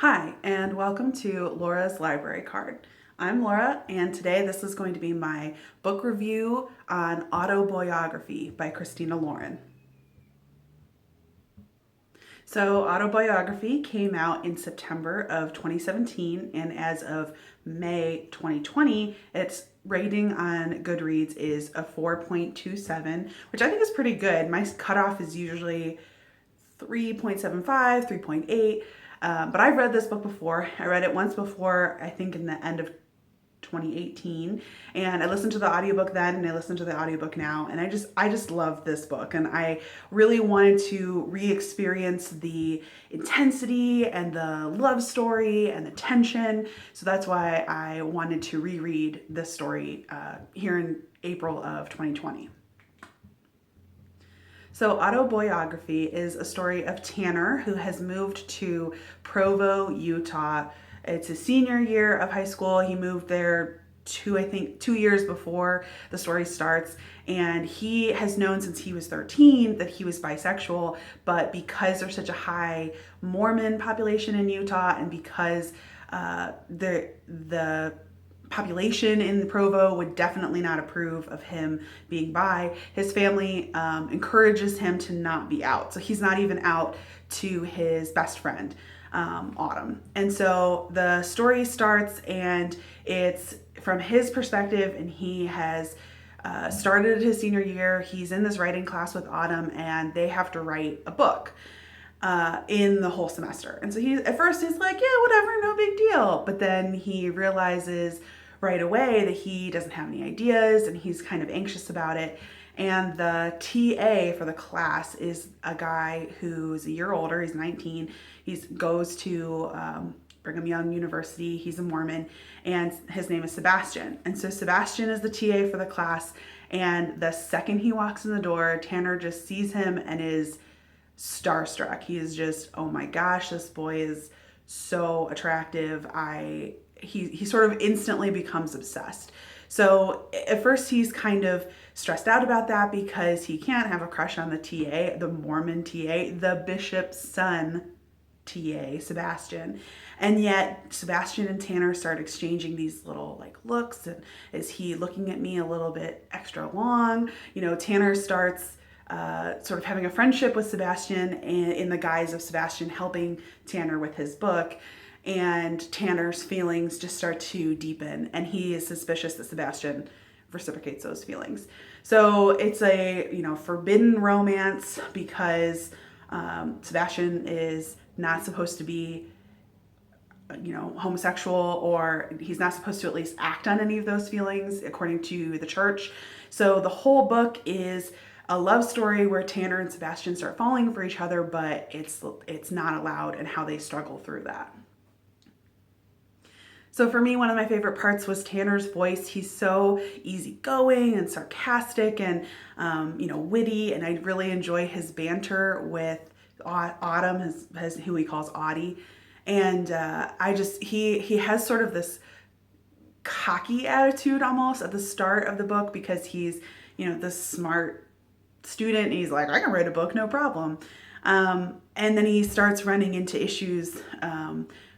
Hi, and welcome to Laura's Library Card. I'm Laura, and today this is going to be my book review on Autoboyography by Christina Lauren. So, Autobiography came out in September of 2017, and as of May 2020, its rating on Goodreads is a 4.27, which I think is pretty good. My cutoff is usually 3.75, 3.8. But I've read this book before. I read it once before, I think in the end of 2018, and I listened to the audiobook then and I listened to the audiobook now, and I just love this book, and I really wanted to re-experience the intensity and the love story and the tension. So that's why I wanted to reread this story here in April of 2020. So, Autobiography is a story of Tanner, who has moved to Provo, Utah. It's his senior year of high school. He moved there I think 2 years before the story starts. And he has known since he was 13 that he was bisexual, but because there's such a high Mormon population in Utah, and because the population in Provo would definitely not approve of him being bi, his family encourages him to not be out. So he's not even out to his best friend, Autumn. And so the story starts, and it's from his perspective, and he has started his senior year. He's in this writing class with Autumn, and they have to write a book in the whole semester. And so at first he's like, yeah, whatever, no big deal. But then he realizes right away that he doesn't have any ideas, and he's kind of anxious about it. And the TA for the class is a guy who's a year older. He's 19. He goes to Brigham Young University. He's a Mormon, and his name is Sebastian. And so Sebastian is the TA for the class. And the second he walks in the door, Tanner just sees him and is starstruck. He is just, oh my gosh, this boy is so attractive. He sort of instantly becomes obsessed. So at first he's kind of stressed out about that because he can't have a crush on the TA, the Mormon TA, the bishop's son TA, Sebastian. And yet Sebastian and Tanner start exchanging these little like looks, and is he looking at me a little bit extra long? Tanner starts sort of having a friendship with Sebastian, and in the guise of Sebastian helping Tanner with his book. And Tanner's feelings just start to deepen, and he is suspicious that Sebastian reciprocates those feelings. So it's a forbidden romance because Sebastian is not supposed to be homosexual, or he's not supposed to at least act on any of those feelings according to the church. So the whole book is a love story where Tanner and Sebastian start falling for each other, but it's not allowed, and how they struggle through that. So for me, one of my favorite parts was Tanner's voice. He's so easygoing and sarcastic and, witty. And I really enjoy his banter with Autumn, who he calls Audie. And he has sort of this cocky attitude almost at the start of the book, because he's, this smart student. And he's like, I can write a book, no problem. And then he starts running into issues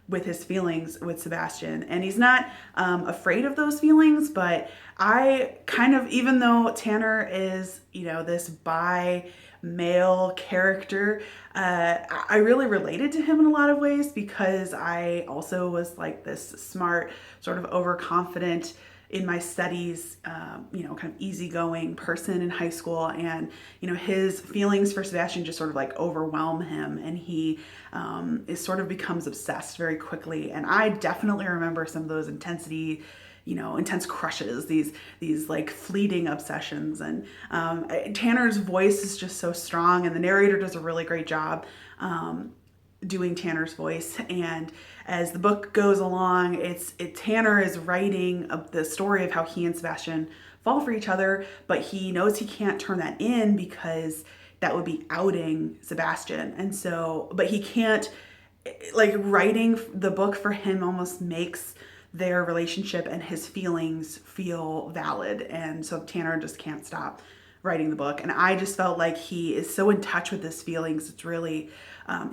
with his feelings with Sebastian, and he's not afraid of those feelings. But I kind of, even though Tanner is this bi male character, I really related to him in a lot of ways, because I also was like this smart, sort of overconfident in my studies, kind of easygoing person in high school. And, his feelings for Sebastian just sort of like overwhelm him, and he sort of becomes obsessed very quickly. And I definitely remember some of those intense crushes, these like fleeting obsessions. And Tanner's voice is just so strong, and the narrator does a really great job doing Tanner's voice. And as the book goes along, Tanner is writing the story of how he and Sebastian fall for each other, but he knows he can't turn that in because that would be outing Sebastian. And so, but he can't, like, writing the book for him almost makes their relationship and his feelings feel valid. And so Tanner just can't stop writing the book. And I just felt like he is so in touch with his feelings. It's really,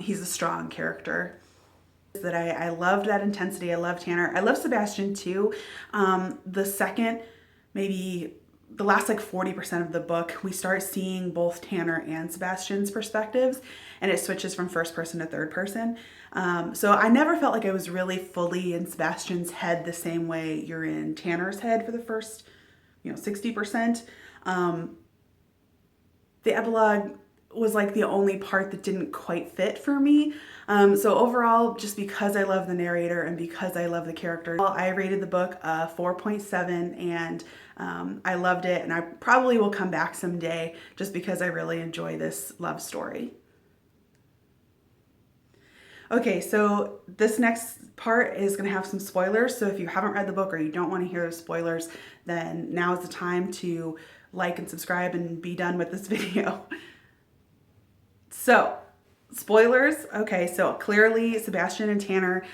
he's a strong character. that I loved that intensity. I love Tanner. I love Sebastian too. The second, maybe the last like 40% of the book, we start seeing both Tanner and Sebastian's perspectives, and it switches from first person to third person. So I never felt like I was really fully in Sebastian's head the same way you're in Tanner's head for the first, 60%. The epilogue was like the only part that didn't quite fit for me. So overall, just because I love the narrator and because I love the characters, I rated the book a 4.7, and I loved it, and I probably will come back someday just because I really enjoy this love story. Okay, so this next part is going to have some spoilers, so if you haven't read the book or you don't want to hear the spoilers, then now is the time to like and subscribe and be done with this video. So, spoilers. Okay, so clearly Sebastian and Tanner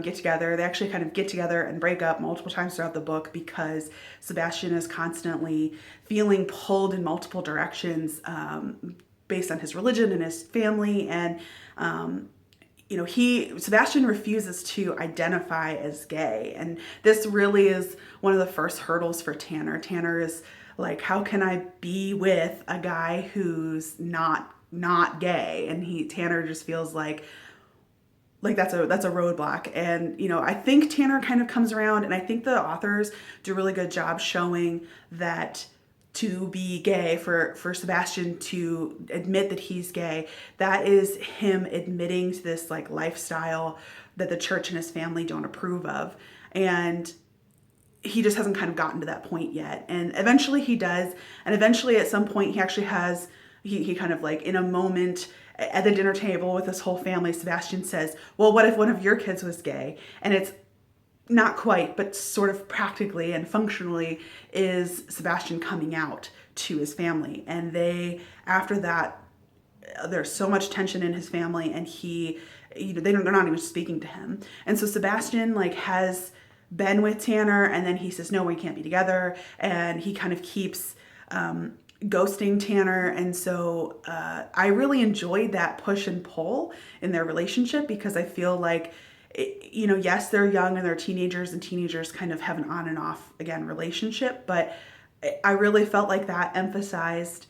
get together. They actually kind of get together and break up multiple times throughout the book because Sebastian is constantly feeling pulled in multiple directions based on his religion and his family, and Sebastian refuses to identify as gay, and this really is one of the first hurdles for Tanner. Tanner is like, how can I be with a guy who's not gay? And Tanner just feels like that's a roadblock. And I think Tanner kind of comes around, and I think the authors do a really good job showing that to be gay, for Sebastian to admit that he's gay, that is him admitting to this like lifestyle that the church and his family don't approve of. And he just hasn't kind of gotten to that point yet. And eventually he does. And eventually at some point he actually has, he kind of like in a moment at the dinner table with his whole family, Sebastian says, well, what if one of your kids was gay? And it's not quite, but sort of practically and functionally is Sebastian coming out to his family. And after that, there's so much tension in his family, and they're not even speaking to him. And so Sebastian like has been with Tanner, and then he says, no, we can't be together. And he kind of keeps ghosting Tanner. And so I really enjoyed that push and pull in their relationship, because I feel like, yes, they're young and they're teenagers, and teenagers kind of have an on and off, again, relationship. But I really felt like that emphasized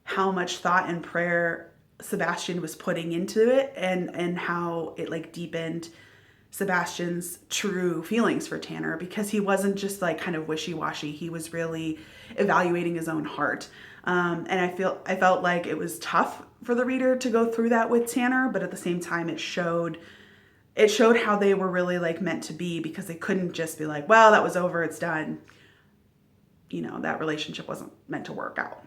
how much thought and prayer Sebastian was putting into it, and how it like deepened Sebastian's true feelings for Tanner, because he wasn't just like kind of wishy-washy. He was really evaluating his own heart. And I felt like it was tough for the reader to go through that with Tanner, but at the same time it showed how they were really like meant to be, because they couldn't just be like, well, that was over, it's done. That relationship wasn't meant to work out.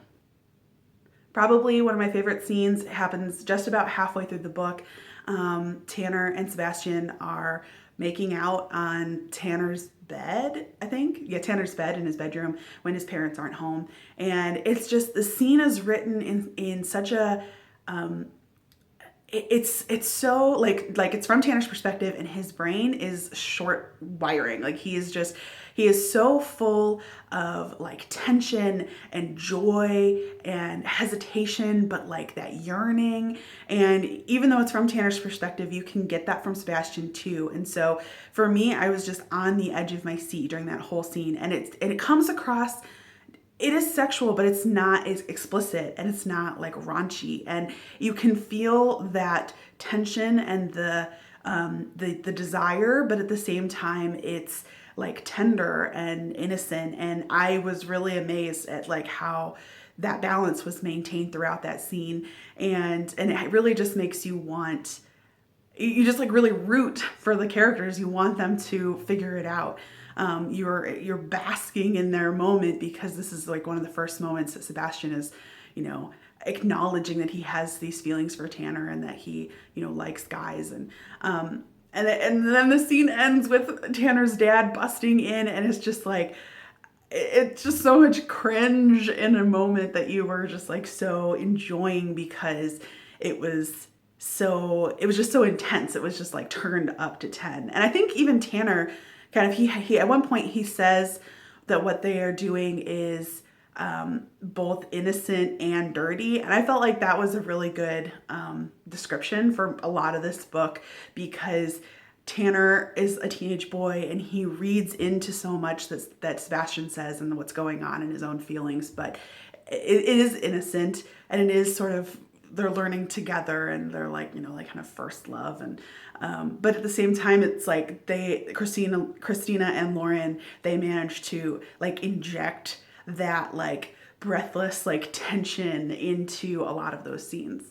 Probably one of my favorite scenes happens just about halfway through the book. Tanner and Sebastian are making out on Tanner's bed, I think. Yeah, Tanner's bed in his bedroom when his parents aren't home. And it's just, the scene is written in such a, it's so like it's from Tanner's perspective, and his brain is short wiring. Like he is so full of like tension and joy and hesitation, but like that yearning. And even though it's from Tanner's perspective, you can get that from Sebastian too. And so for me, I was just on the edge of my seat during that whole scene. And it comes across, it is sexual, but it's not as explicit, and it's not like raunchy, and you can feel that tension and the desire, but at the same time it's like tender and innocent. And I was really amazed at like how that balance was maintained throughout that scene, and it really just makes you just like really root for the characters. You want them to figure it out. You're basking in their moment, because this is like one of the first moments that Sebastian is, acknowledging that he has these feelings for Tanner, and that he, likes guys. And then the scene ends with Tanner's dad busting in, and it's just like, it's just so much cringe in a moment that you were just like so enjoying, because it was just so intense. It was just like turned up to 10. And I think even Tanner kind of, he at one point he says that what they are doing is both innocent and dirty. And I felt like that was a really good description for a lot of this book, because Tanner is a teenage boy and he reads into so much that Sebastian says and what's going on in his own feelings, but it is innocent, and it is sort of, they're learning together, and they're like, you know, like kind of first love. And but at the same time, it's like Christina and Lauren, they manage to like inject that like breathless like tension into a lot of those scenes.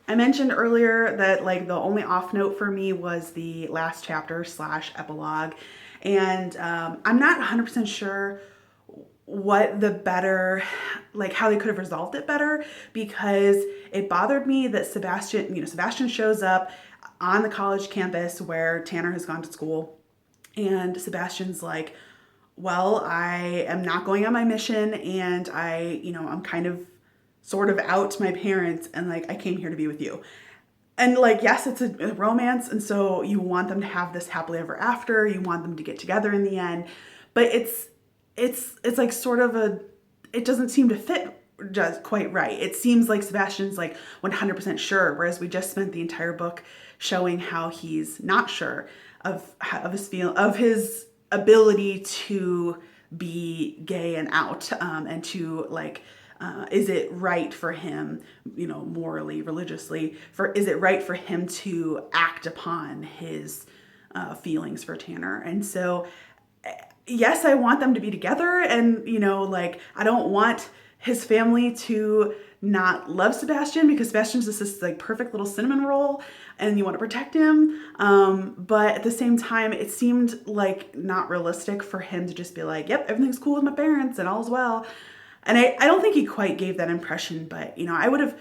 I mentioned earlier that like the only off note for me was the last chapter / epilogue, and I'm not 100% sure what the better, like how they could have resolved it better, because it bothered me that Sebastian shows up on the college campus where Tanner has gone to school, and Sebastian's like, well, I am not going on my mission, and I'm kind of sort of out to my parents, and like I came here to be with you. And like, yes, it's a romance, and so you want them to have this happily ever after, you want them to get together in the end, but it's like sort of it doesn't seem to fit just quite right. It seems like Sebastian's like 100% sure, whereas we just spent the entire book showing how he's not sure of his ability to be gay and out, and to like, is it right for him, morally, religiously, is it right for him to act upon his feelings for Tanner? And so, yes, I want them to be together, and like I don't want his family to not love Sebastian, because Sebastian's just this like perfect little cinnamon roll, and you want to protect him. But at the same time, it seemed like not realistic for him to just be like, yep, everything's cool with my parents and all's well. And I don't think he quite gave that impression, but I would have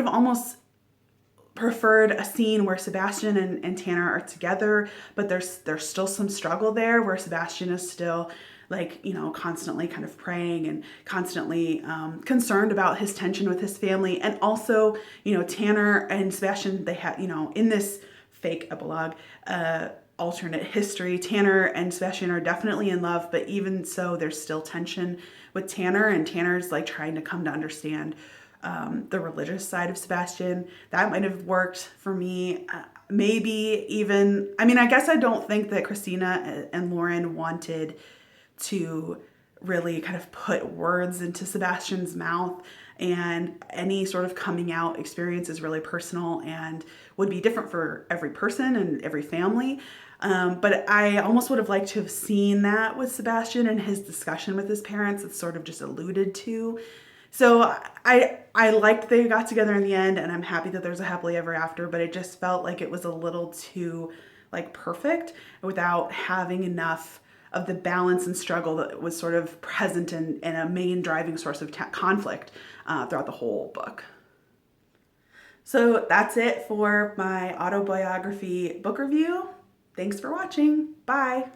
almost preferred a scene where Sebastian and Tanner are together, but there's still some struggle there, where Sebastian is still like, constantly kind of praying and constantly concerned about his tension with his family. And also, Tanner and Sebastian, they have, in this fake epilogue, alternate history, Tanner and Sebastian are definitely in love, but even so, there's still tension with Tanner, and Tanner's like trying to come to understand the religious side of Sebastian. That might have worked for me. Maybe even, I guess I don't think that Christina and Lauren wanted to really kind of put words into Sebastian's mouth, and any sort of coming out experience is really personal and would be different for every person and every family. But I almost would have liked to have seen that with Sebastian and his discussion with his parents. It's sort of just alluded to. So I liked they got together in the end, and I'm happy that there's a happily ever after, but it just felt like it was a little too like perfect without having enough of the balance and struggle that was sort of present and a main driving source of conflict throughout the whole book. So that's it for my autobiography book review. Thanks for watching. Bye.